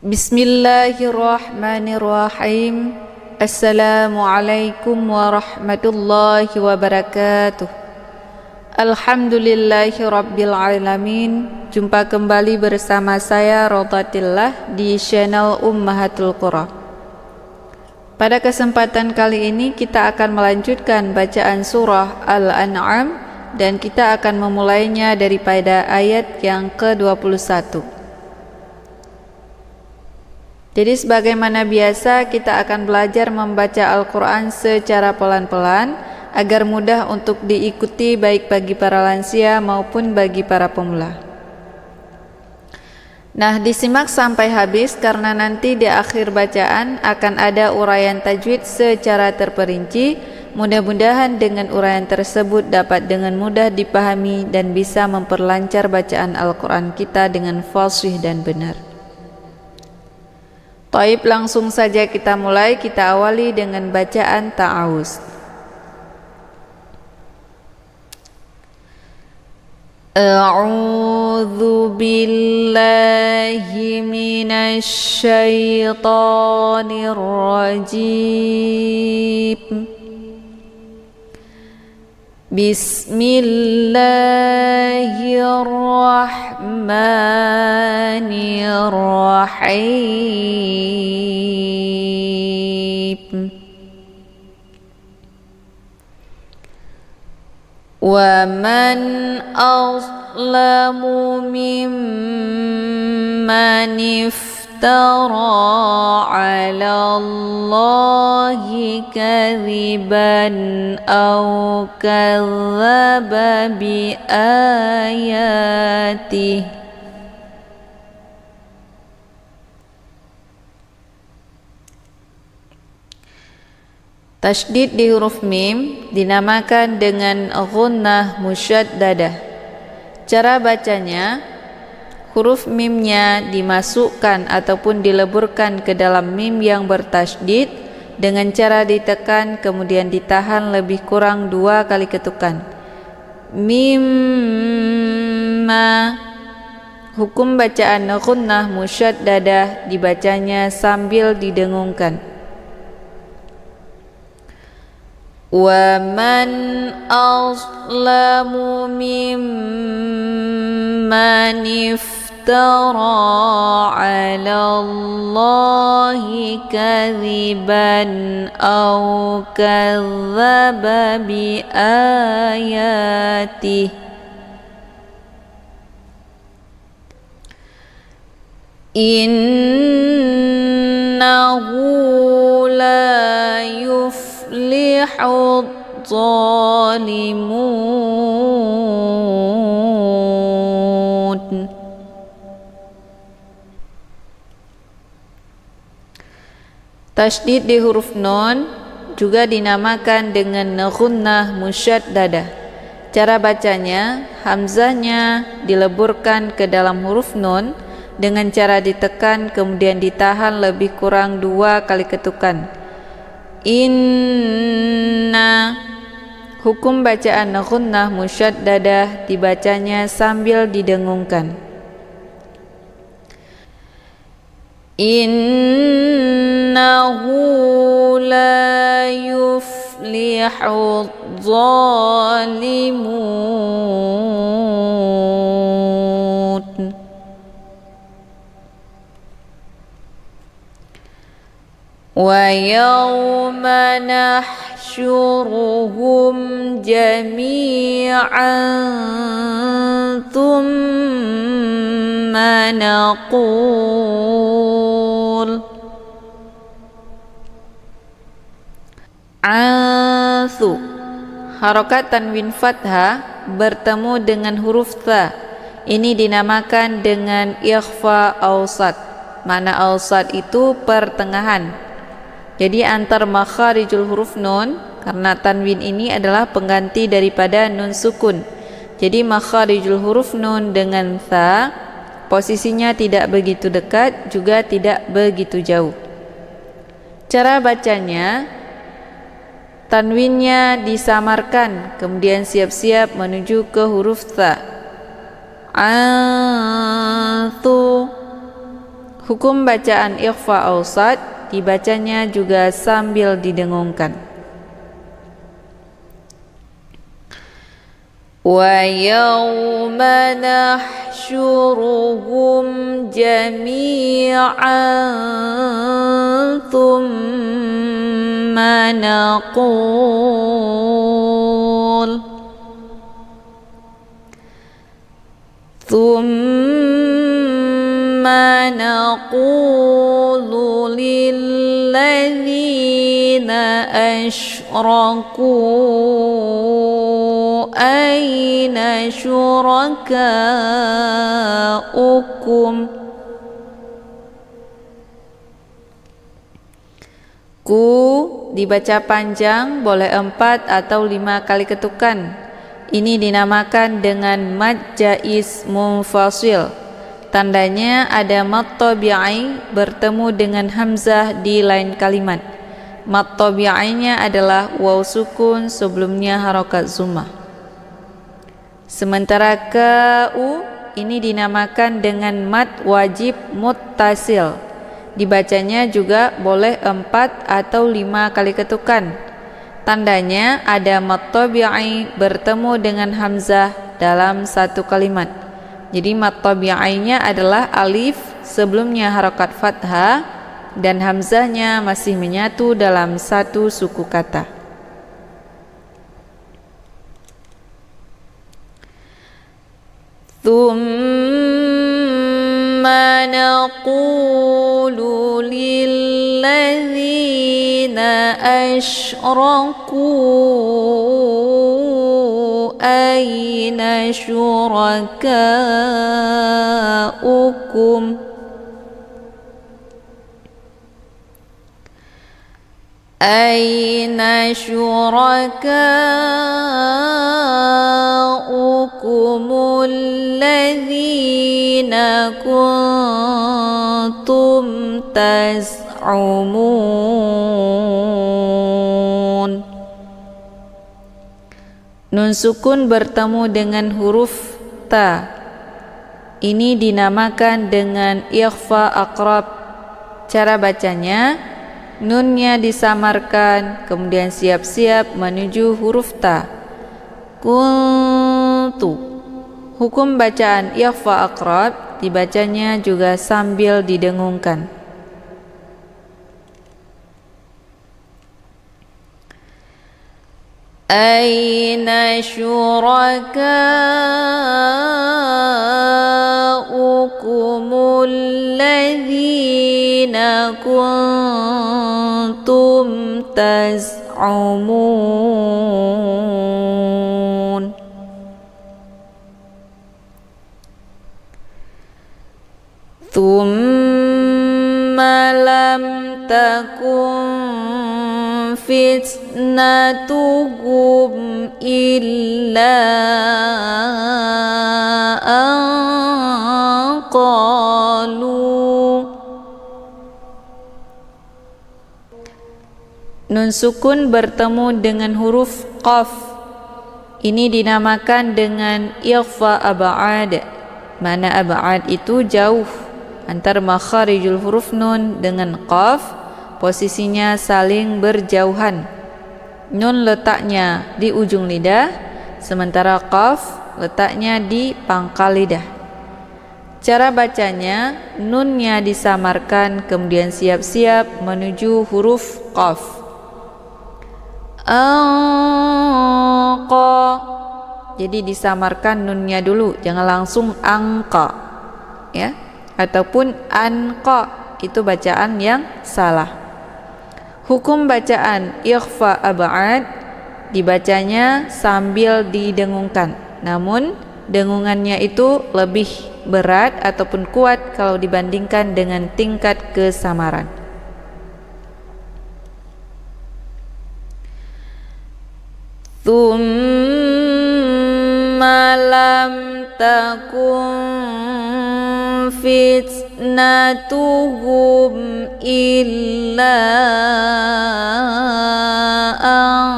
Bismillahirrahmanirrahim. Assalamualaikum warahmatullahi wabarakatuh. Alhamdulillahi rabbil alamin. Jumpa kembali bersama saya Rodatillah di channel Ummahatul Qura. Pada kesempatan kali ini kita akan melanjutkan bacaan surah Al-An'am dan kita akan memulainya daripada ayat yang ke-21. Jadi sebagaimana biasa kita akan belajar membaca Al-Quran secara pelan-pelan agar mudah untuk diikuti baik bagi para lansia maupun bagi para pemula. Nah, disimak sampai habis karena nanti di akhir bacaan akan ada uraian tajwid secara terperinci. Mudah-mudahan dengan uraian tersebut dapat dengan mudah dipahami dan bisa memperlancar bacaan Al-Quran kita dengan fasih dan benar. Taib, langsung saja kita mulai. Kita awali dengan bacaan ta'awuz. A'udzu billahi minasy syaithanir rajim. Bismillahirrahmanirrahim. Wa man azlamu mimman iftara 'ala Allahi kadhiban aw kadzdzaba bi ayatihi. Tasydid di huruf mim dinamakan dengan ghunnah musyaddadah. Cara bacanya, huruf mimnya dimasukkan ataupun dileburkan ke dalam mim yang bertasydid dengan cara ditekan kemudian ditahan lebih kurang 2 kali ketukan. Mimma. Hukum bacaan ghunnah musyaddadah dibacanya sambil didengungkan. Wa man azlamu mimman iftara 'ala Allahi kadhiban aw kadzdzaba bi ayatihi. Innahu la yuflihudz zalimun. Tasydid di huruf nun juga dinamakan dengan ghunnah musyaddadah. Cara bacanya, hamzahnya dileburkan ke dalam huruf nun dengan cara ditekan kemudian ditahan lebih kurang 2 kali ketukan. Inna. Hukum bacaan ghunnah musyaddadah dibacanya sambil didengungkan. Innahu la yuflihudz zalimun. Wa yawma nahsyuruhum jami'an thumma naqul Ansu. Harokat tanwin fathah bertemu dengan huruf tha. Ini dinamakan dengan ikhfa awsat. Mana awsat itu pertengahan. Jadi antar makharijul huruf nun, karena tanwin ini adalah pengganti daripada nun sukun. Jadi makharijul huruf nun dengan tha posisinya tidak begitu dekat juga tidak begitu jauh. Cara bacanya, tanwinnya disamarkan kemudian siap-siap menuju ke huruf tha. Antu. Hukum bacaan ikhfa awsat, dibacanya juga sambil didengungkan. Wa yawma nahsyuruhum jami'an thumma naqulu lilladzina asyraku aina syurakaukum. Ku dibaca panjang, boleh 4 atau 5 kali ketukan. Ini dinamakan dengan mad jaiz munfasil. Tandanya ada mad tabi'i bertemu dengan hamzah di lain kalimat. Mad tabi'inya adalah waw sukun, sebelumnya harokat zummah. Sementara ku ini dinamakan dengan mad wajib muttasil. Dibacanya juga boleh 4 atau 5 kali ketukan. Tandanya ada mad tabi'i bertemu dengan hamzah dalam satu kalimat. Jadi mad tabi'inya adalah alif, sebelumnya harokat fathah, dan hamzahnya masih menyatu dalam satu suku kata. Thumma naqulu lilladzina asyraku aina syurakaukum aina syurakaukumul ladzina kuntum taz'umun. Nun sukun bertemu dengan huruf ta. Ini dinamakan dengan ikhfa aqrab. Cara bacanya, nunnya disamarkan, kemudian siap-siap menuju huruf ta. Kuntu. Hukum bacaan ikhfa aqrab, dibacanya juga sambil didengungkan. Aina syurakaukumul ladzina kuntum taz'umun. Thumma lam takun fitnatuhum illa an qalu. Nun sukun bertemu dengan huruf qaf. Ini dinamakan dengan ikhfa ab'ad. Mana ab'ad itu jauh. Antara makharijul huruf nun dengan qaf, posisinya saling berjauhan. Nun letaknya di ujung lidah, sementara qaf letaknya di pangkal lidah. Cara bacanya, nunnya disamarkan, kemudian siap-siap menuju huruf qaf. Angqa. Jadi disamarkan nunnya dulu, jangan langsung angqa, ya, ataupun anqa, itu bacaan yang salah. Hukum bacaan ikhfa ab'ad, dibacanya sambil didengungkan. Namun dengungannya itu lebih berat ataupun kuat kalau dibandingkan dengan tingkat kesamaran. Tsumma lam takun fitnatuhum illa an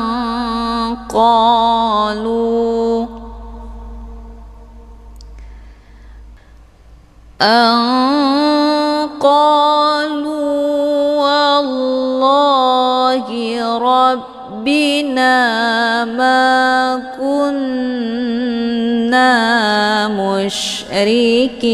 qalu qalu wallahi rabbina ma kunna musyrikin.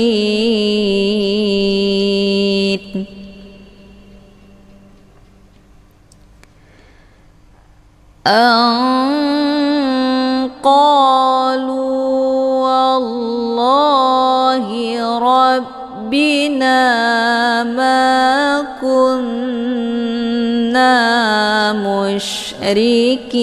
Qalu wallahi rabbina ma kunna musyrikin.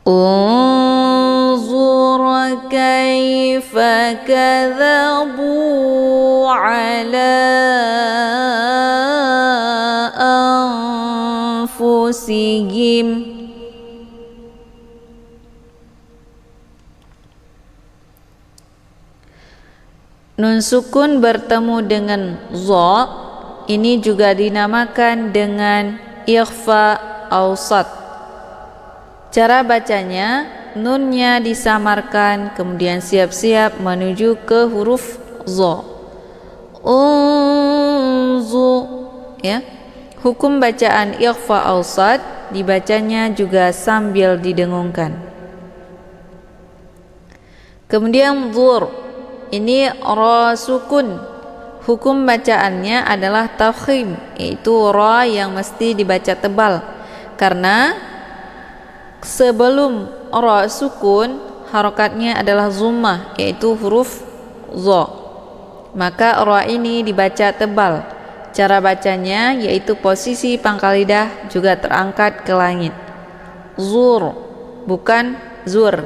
Unzur kaifa kadzabu ala anfusihim. Nun sukun bertemu dengan dha, ini juga dinamakan dengan ikhfa awsat. Cara bacanya, nunnya disamarkan, kemudian siap-siap menuju ke huruf dha. Unzu, ya. Hukum bacaan ikhfa awsat dibacanya juga sambil didengungkan. Kemudian dzur, ini ra sukun. Hukum bacaannya adalah tafkhim, yaitu ra yang mesti dibaca tebal. Karena sebelum ra sukun, harokatnya adalah zummah, yaitu huruf dha. Maka ra ini dibaca tebal. Cara bacanya yaitu posisi pangkal lidah juga terangkat ke langit. Zur, bukan zur.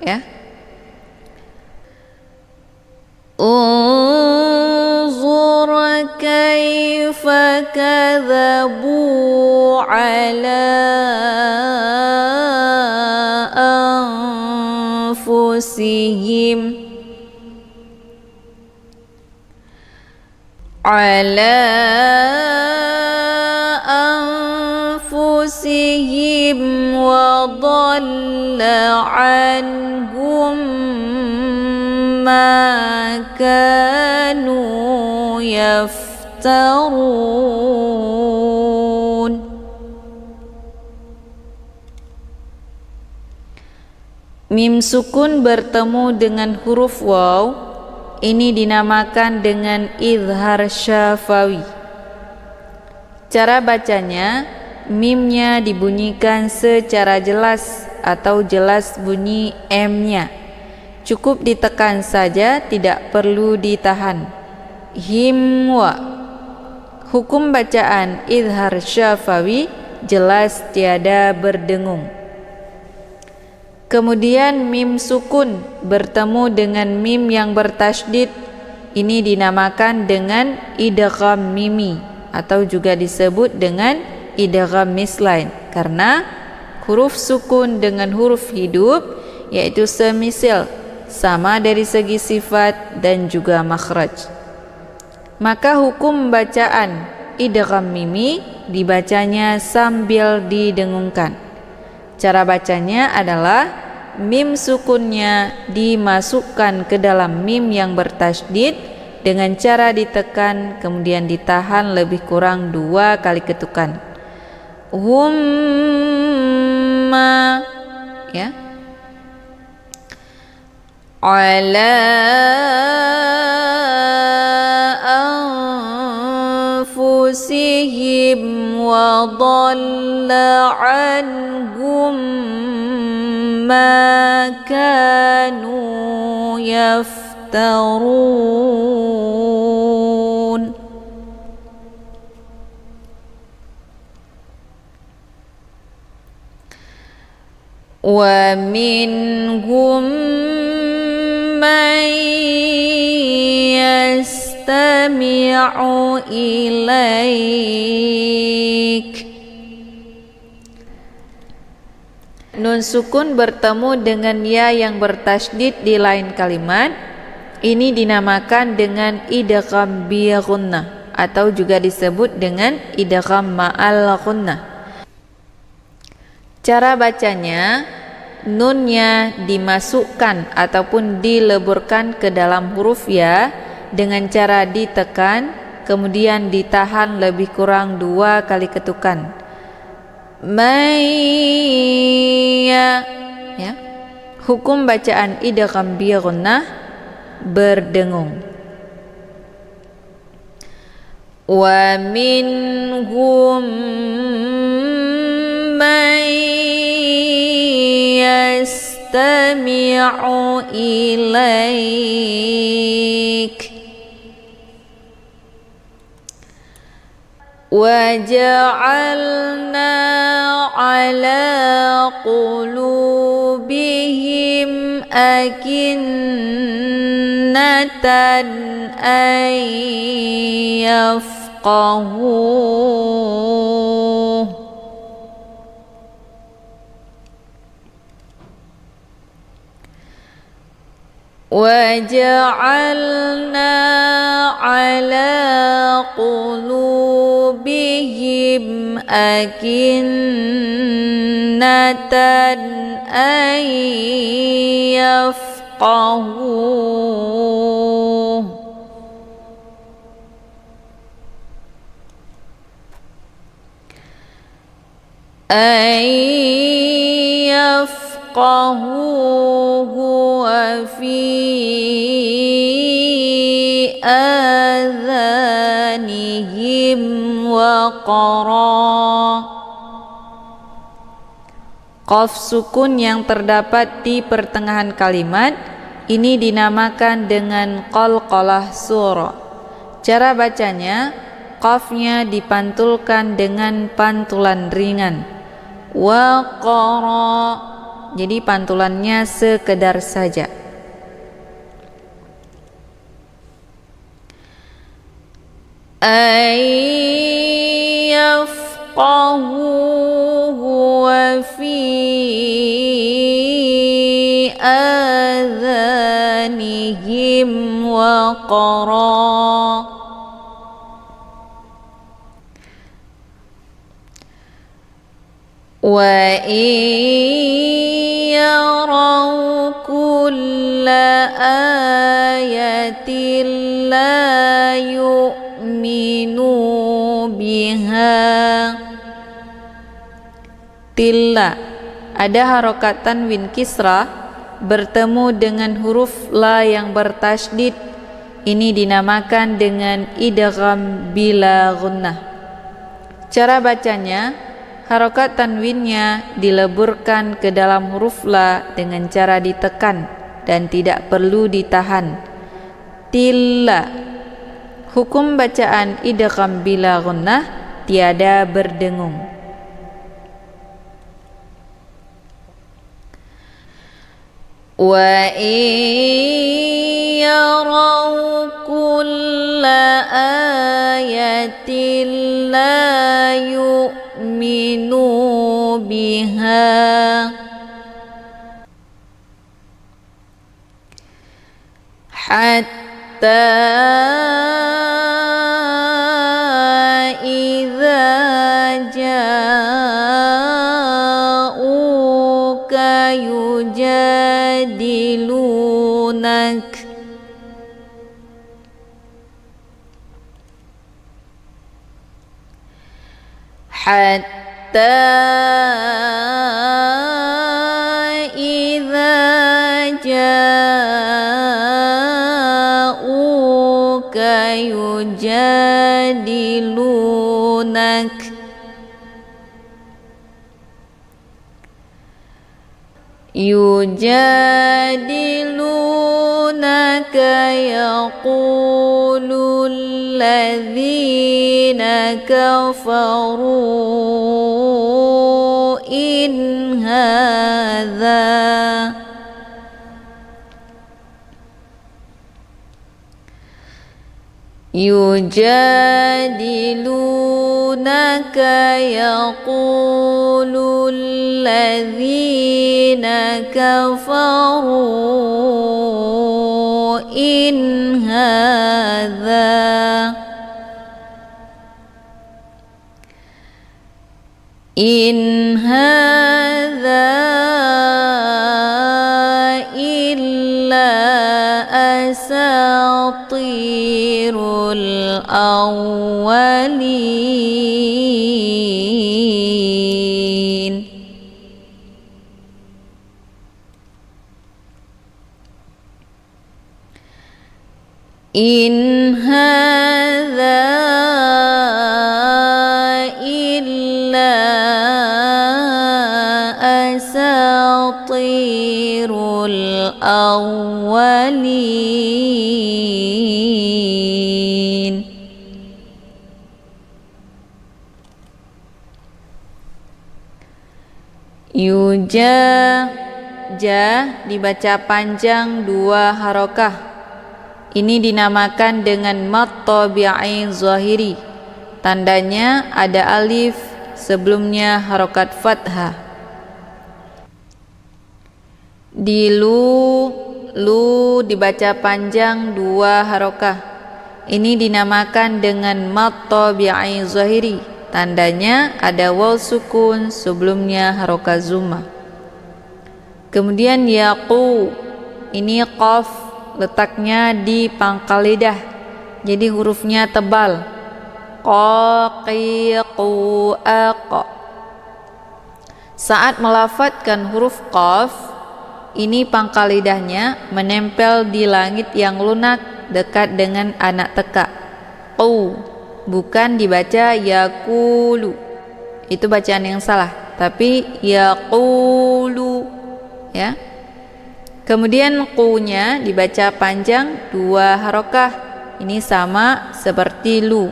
Ya. Unzur kaifa kadzabu ala anfusihim. Ala anfusihim wa dhalla anhum ma kanu yaftarun. Mim sukun bertemu dengan huruf waw, ini dinamakan dengan izhar syafawi. Cara bacanya, mimnya dibunyikan secara jelas atau jelas bunyi M-nya. Cukup ditekan saja, tidak perlu ditahan. Himwa. Hukum bacaan izhar syafawi jelas tiada berdengung. Kemudian mim sukun bertemu dengan mim yang bertasydid, ini dinamakan dengan idgham mimi atau juga disebut dengan idgham mislain, karena huruf sukun dengan huruf hidup yaitu semisil, sama dari segi sifat dan juga makhraj. Maka hukum bacaan idgham mimi dibacanya sambil didengungkan. Cara bacanya adalah mim sukunnya dimasukkan ke dalam mim yang bertasydid dengan cara ditekan kemudian ditahan lebih kurang 2 kali ketukan. Humma, ya. Ala anfusihim wa dhalla anhum ma kanu yaftarun. Wa minhum man yastami'u ilaik. Nun sukun bertemu dengan ya yang bertasydid di lain kalimat, ini dinamakan dengan idgham bi ghunnah atau juga disebut dengan idgham ma'al ghunnah. Cara bacanya, nunnya dimasukkan ataupun dileburkan ke dalam huruf ya dengan cara ditekan, kemudian ditahan lebih kurang 2 kali ketukan. Maya, ya. Hukum bacaan idgham bi gunnah, berdengung. Wa minhum man yastami'u ilaik wa ja'alna ala qulubihim akinnatan an yafqahuh وَجَعَلْنَا عَلَى قُلُوبِهِمْ أَكِنَّةً أَن يَفْقَهُوهُ وفي آذانهم وقرا. Qaf sukun yang terdapat di pertengahan kalimat ini dinamakan dengan qalqalah sura. Cara bacanya, qafnya dipantulkan dengan pantulan ringan. Waqara, jadi pantulannya sekedar saja. Ayyafqahuhu wa fi adhanihim waqara. Wa in yaraw kulla ayatin la yu'minu biha. Tilla ada harokat tanwin kisrah bertemu dengan huruf la yang bertasydid, ini dinamakan dengan idgham bila gunnah. Cara bacanya, harokat tanwinnya dileburkan ke dalam huruf la dengan cara ditekan dan tidak perlu ditahan. Tilla. Hukum bacaan idgham bila gunnah, tiada berdengung. Wa in yaraw kulla ayatin la yu'minu biha. Hatta idza ja'uka yujadilunak. Hatta idza ja'uka yujadilunak. Yujadilunaka yaqulul ladzina kafaru in hadza yujadilunaka yaqulul ladzina kafaru in hadza in hadza awwalin. In hadza illa asatirul awwalin. Ja dibaca panjang 2 harokah. Ini dinamakan dengan mad tabi'i zahiri. Tandanya ada alif sebelumnya harokat fathah. Di lu dibaca panjang 2 harokah. Ini dinamakan dengan mad tabi'i zahiri. Tandanya ada waw sukun sebelumnya harokat zumma. Kemudian yaqu, ini qaf letaknya di pangkal lidah, jadi hurufnya tebal. Qaqiqu aqa. Saat melafadzkan huruf qaf, ini pangkal lidahnya menempel di langit yang lunak dekat dengan anak teka. Qu, bukan dibaca yaqulu. Itu bacaan yang salah, tapi yaqulu, ya. Kemudian qunya dibaca panjang 2 harokah. Ini sama seperti lu,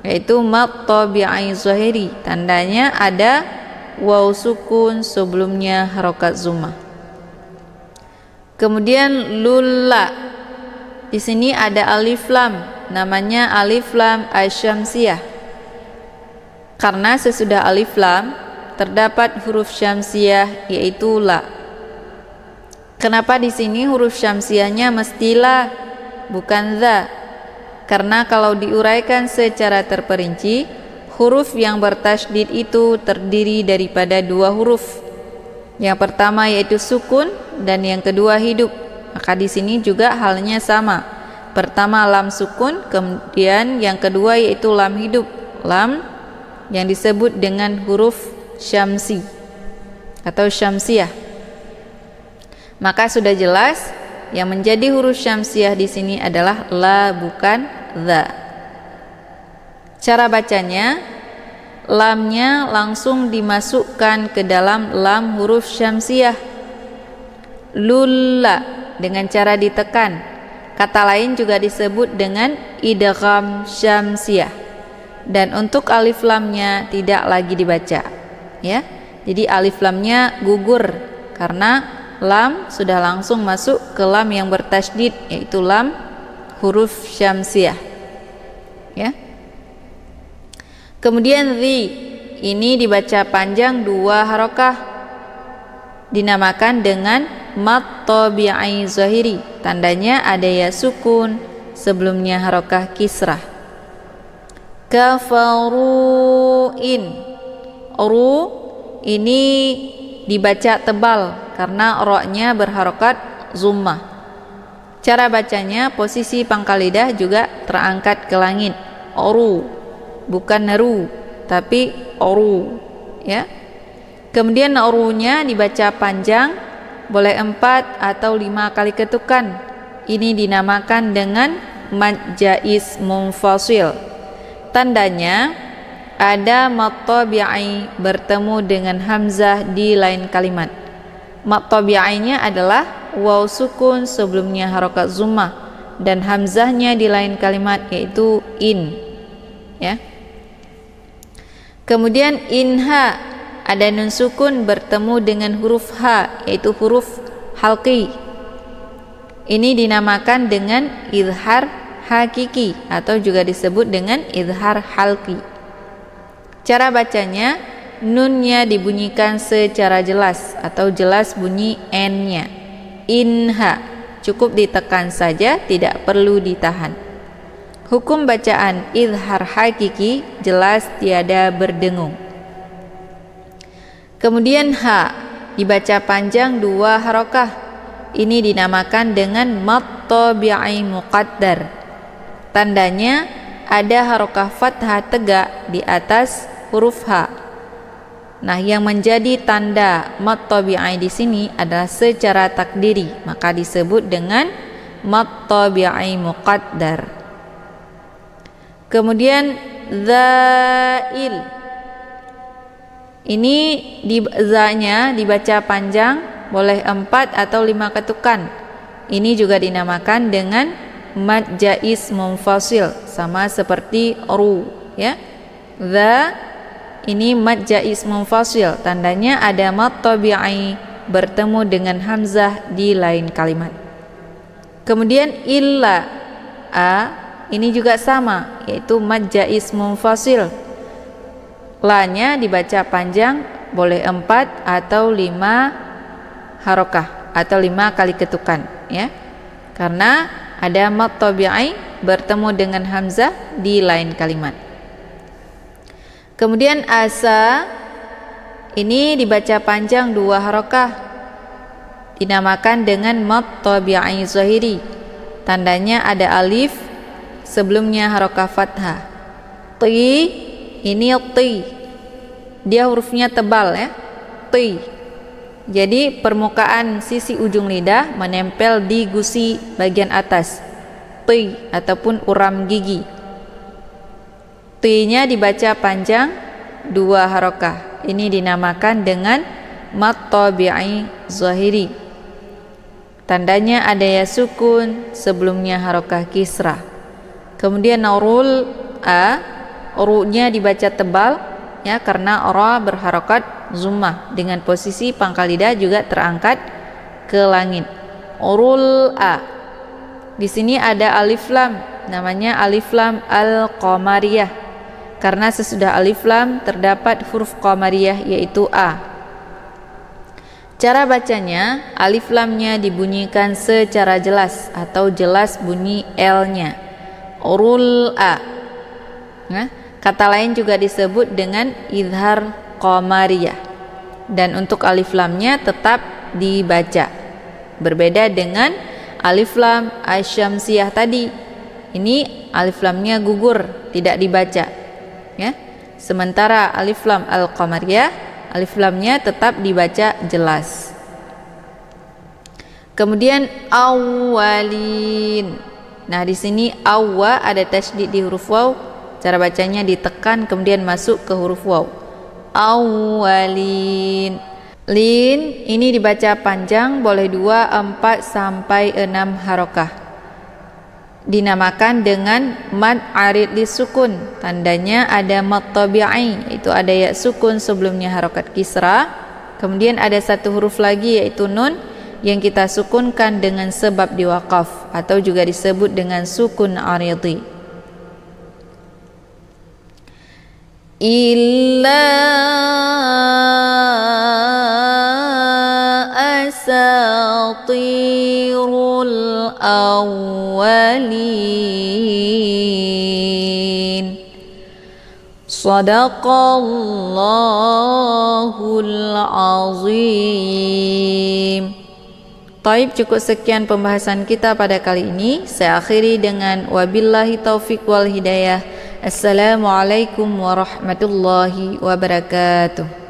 yaitu mad tabi'i zahiri. Tandanya ada waw sukun sebelumnya harokat zumma. Kemudian lulla, di sini ada alif lam, namanya alif lam asyamsiyah. Karena sesudah alif lam terdapat huruf syamsiyah yaitu la. Kenapa di sini huruf syamsiahnya mesti la, bukan za? Karena kalau diuraikan secara terperinci, huruf yang bertasydid itu terdiri daripada 2 huruf. Yang pertama yaitu sukun dan yang kedua hidup. Maka di sini juga halnya sama. Pertama lam sukun, kemudian yang kedua yaitu lam hidup, lam yang disebut dengan huruf syamsi atau syamsiyah. Maka sudah jelas yang menjadi huruf syamsiyah di sini adalah la, bukan za. Cara bacanya, lamnya langsung dimasukkan ke dalam lam huruf syamsiyah. Lulla dengan cara ditekan. Kata lain juga disebut dengan idgham syamsiyah. Dan untuk alif lamnya tidak lagi dibaca, ya. Jadi alif lamnya gugur karena lam sudah langsung masuk ke lam yang bertasydid, yaitu lam huruf syamsiyah, ya. Kemudian zi, ini dibaca panjang 2 harokah, dinamakan dengan mad tabi'i zahiri. Tandanya ada ya sukun sebelumnya harokah kisrah. Kafaruin, ru ini dibaca tebal karena ro-nya berharokat zummah. Cara bacanya, posisi pangkal lidah juga terangkat ke langit. Oru, bukan neru, tapi oru, ya. Kemudian orunya dibaca panjang, boleh 4 atau 5 kali ketukan. Ini dinamakan dengan mad jaiz munfasil. Tandanya ada mad tabi'i bertemu dengan hamzah di lain kalimat. Mad tabi'inya adalah waw sukun sebelumnya harokat zummah dan hamzahnya di lain kalimat yaitu in, ya. Kemudian inha, ada nun sukun bertemu dengan huruf ha yaitu huruf halqi. Ini dinamakan dengan izhar hakiki atau juga disebut dengan izhar halqi. Cara bacanya, nunnya dibunyikan secara jelas atau jelas bunyi n-nya. Inha, cukup ditekan saja, tidak perlu ditahan. Hukum bacaan izhar hakiki jelas tiada berdengung. Kemudian ha, dibaca panjang 2 harokah. Ini dinamakan dengan mad tabi'i muqaddar. Tandanya ada harokah fathah tegak di atas huruf H. Nah, yang menjadi tanda mad tabi'i di sini adalah secara takdiri, maka disebut dengan mad tabi'i muqaddar. Kemudian zail. Ini za-nya dibaca panjang, boleh 4 atau 5 ketukan. Ini juga dinamakan dengan mad jaiz munfasil, sama seperti ru, ya. Za ini mad jaiz munfasil, tandanya ada mad tabi'i bertemu dengan hamzah di lain kalimat. Kemudian illa ini juga sama, yaitu mad jaiz munfasil. La-nya dibaca panjang, boleh 4 atau 5 harokah atau 5 kali ketukan, ya. Karena ada mad tabi'i bertemu dengan hamzah di lain kalimat. Kemudian asa ini dibaca panjang 2 harokah, dinamakan dengan mad tabi'i zahiri. Tandanya ada alif sebelumnya harokah fathah. Ti ini ti, dia hurufnya tebal, ya. Ti. Jadi permukaan sisi ujung lidah menempel di gusi bagian atas. Ti ataupun uram gigi. Ti-nya dibaca panjang 2 harokah. Ini dinamakan dengan mad tabi'i zahiri. Tandanya ada ya sukun sebelumnya harokah kisrah. Kemudian naurul ru-nya dibaca tebal, ya, karena ra berharokat zummah dengan posisi pangkal lidah juga terangkat ke langit. Urul di sini ada alif lam, namanya alif lam al-qamariyah, karena sesudah alif lam terdapat huruf qamariyah yaitu a. Cara bacanya, alif lamnya dibunyikan secara jelas atau jelas bunyi l-nya. Urul nah, kata lain juga disebut dengan izhar qamariyah. Dan untuk alif lamnya tetap dibaca. Berbeda dengan alif lam asyamsiyah tadi. Ini alif lamnya gugur, tidak dibaca, ya. Sementara alif lam al-qamariyah, alif lamnya tetap dibaca jelas. Kemudian awalin. Nah, di sini awwa ada tasydid di huruf waw. Cara bacanya ditekan kemudian masuk ke huruf waw. Awalin. Lin ini dibaca panjang, boleh 2, 4 sampai 6 harokah. Dinamakan dengan mad arid lisukun. Tandanya ada mad tabi'i, yaitu ada ya sukun sebelumnya harokat kisra. Kemudian ada satu huruf lagi yaitu nun yang kita sukunkan dengan sebab diwaqaf atau juga disebut dengan sukun aridi. Illa asatirul awwalin. Shadaqallahul azim. Taib, cukup sekian pembahasan kita pada kali ini. Saya akhiri dengan wabillahi taufiq wal hidayah. Assalamualaikum warahmatullahi wabarakatuh.